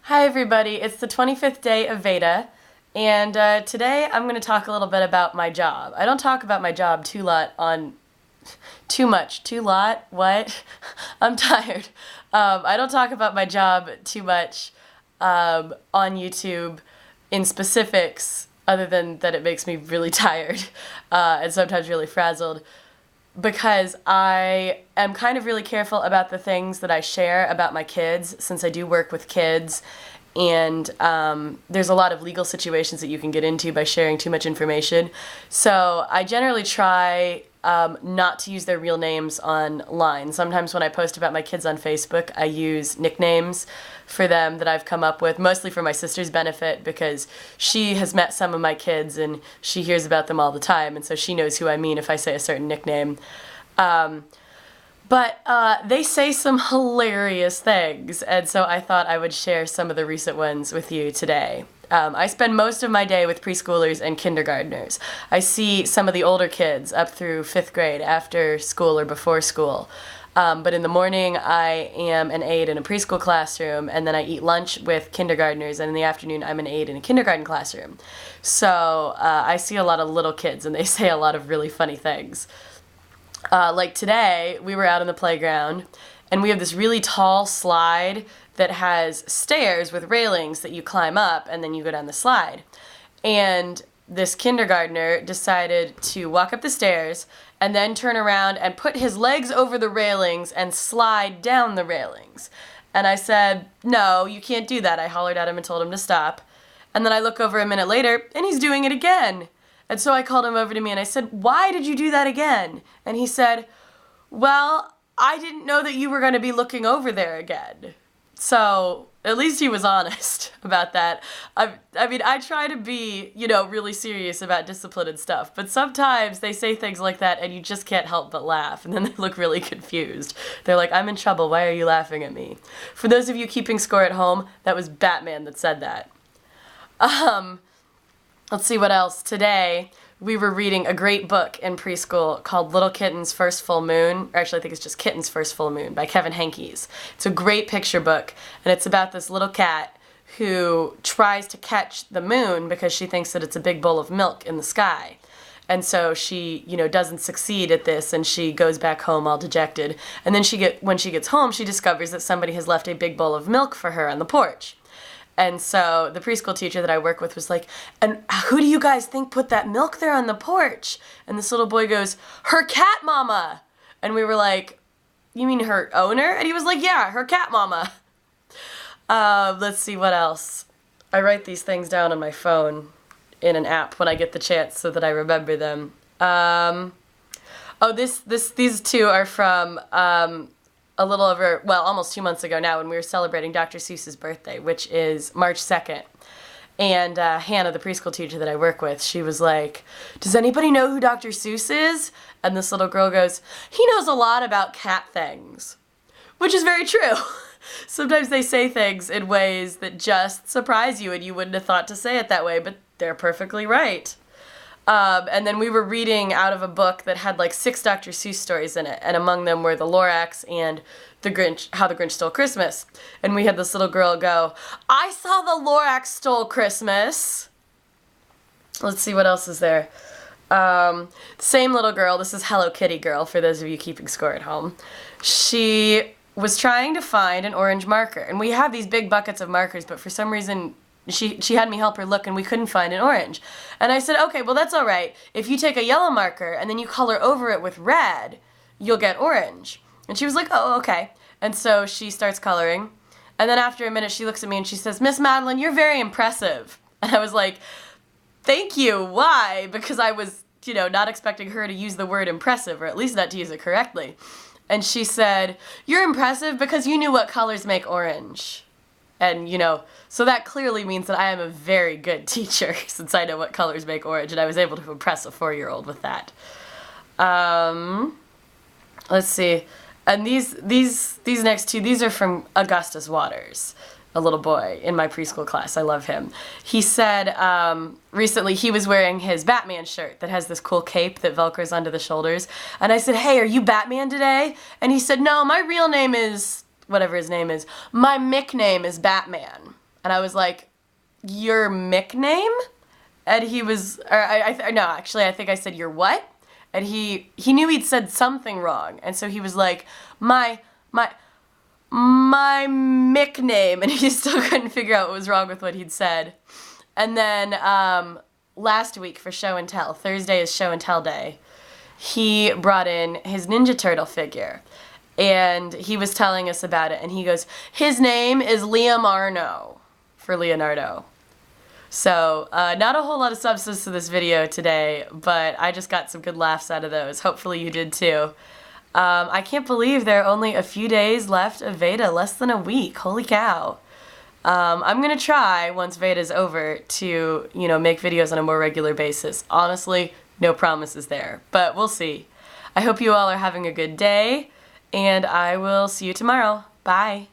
Hi everybody, it's the 25th day of VEDA, and today I'm going to talk a little bit about my job. I don't talk about my job too lot, what? I'm tired. I don't talk about my job too much on YouTube in specifics, other than that it makes me really tired and sometimes really frazzled, because I am kind of really careful about the things that I share about my kids, since I do work with kids, and there's a lot of legal situations that you can get into by sharing too much information. So I generally try not to use their real names online. Sometimes when I post about my kids on Facebook, I use nicknames for them that I've come up with, mostly for my sister's benefit, because she has met some of my kids and she hears about them all the time, and so she knows who I mean if I say a certain nickname. But they say some hilarious things, and so I thought I would share some of the recent ones with you today. I spend most of my day with preschoolers and kindergartners. I see some of the older kids up through 5th grade after school or before school. But in the morning, I am an aide in a preschool classroom, and then I eat lunch with kindergartners, and in the afternoon, I'm an aide in a kindergarten classroom. So I see a lot of little kids, and they say a lot of really funny things. Like today, we were out on the playground, and we have this really tall slide that has stairs with railings that you climb up, and then you go down the slide. And this kindergartner decided to walk up the stairs and then turn around and put his legs over the railings and slide down the railings. And I said, "No, you can't do that." I hollered at him and told him to stop. And then I look over a minute later, and he's doing it again. And so I called him over to me and I said, "Why did you do that again?" And he said, "Well, I didn't know that you were going to be looking over there again." So at least he was honest about that. I mean, I try to be, really serious about discipline and stuff, but sometimes they say things like that and you just can't help but laugh, and then they look really confused. They're like, "I'm in trouble, why are you laughing at me?" For those of you keeping score at home, that was Batman that said that. Let's see what else. Today, we were reading a great book in preschool called Little Kitten's First Full Moon, or actually I think it's just Kitten's First Full Moon by Kevin Henkes. It's a great picture book, and it's about this little cat who tries to catch the moon because she thinks that it's a big bowl of milk in the sky. And so she, doesn't succeed at this, and she goes back home all dejected. And then when she gets home, she discovers that somebody has left a big bowl of milk for her on the porch. And so the preschool teacher that I work with was like, "And who do you guys think put that milk there on the porch?" And this little boy goes, "Her cat mama." And we were like, "You mean her owner?" And he was like, "Yeah, her cat mama." Let's see what else. I write these things down on my phone in an app when I get the chance so that I remember them. These two are from a little over, almost 2 months ago now, when we were celebrating Dr. Seuss's birthday, which is March 2nd. And Hannah, the preschool teacher that I work with, she was like, "Does anybody know who Dr. Seuss is?" And this little girl goes, "He knows a lot about cat things." Which is very true. Sometimes they say things in ways that just surprise you, and you wouldn't have thought to say it that way, but they're perfectly right. And then we were reading out of a book that had like 6 Dr. Seuss stories in it, and among them were The Lorax and The Grinch, How the Grinch Stole Christmas. And we had this little girl go, "I saw The Lorax Stole Christmas." Let's see what else is there. Same little girl, this is Hello Kitty girl, for those of you keeping score at home. She was trying to find an orange marker, and we have these big buckets of markers, but for some reason she had me help her look, and we couldn't find an orange. And I said, "Okay, well that's all right. If you take a yellow marker and then you color over it with red, you'll get orange." And she was like, "Oh, okay." And so she starts coloring, and then after a minute she looks at me and she says, "Miss Madeline, you're very impressive." And I was like, "Thank you. Why?" Because I was, not expecting her to use the word impressive, or at least not to use it correctly. And she said, "You're impressive because you knew what colors make orange." And, so that clearly means that I am a very good teacher, since I know what colors make orange, and I was able to impress a 4-year-old with that. Let's see. And these next two, these are from Augustus Waters, a little boy in my preschool class. I love him. He said recently he was wearing his Batman shirt that has this cool cape that velcros onto the shoulders. And I said, "Hey, are you Batman today?" And he said, "No, my real name is," whatever his name is, "my Mick name is Batman." And I was like, your Mick name? And he was, no, actually, I think I said, your what? And he knew he'd said something wrong. And so he was like, my Mick name. And he still couldn't figure out what was wrong with what he'd said. And then last week for show and tell, Thursday is show and tell day, he brought in his Ninja Turtle figure. And he was telling us about it. And he goes, his name is Liam Arno for Leonardo. So, not a whole lot of substance to this video today, but I just got some good laughs out of those. Hopefully you did too. I can't believe there are only a few days left of VEDA, less than a week. Holy cow. I'm gonna try, once VEDA's over, to, make videos on a more regular basis. Honestly, no promises there, but we'll see. I hope you all are having a good day, and I will see you tomorrow. Bye.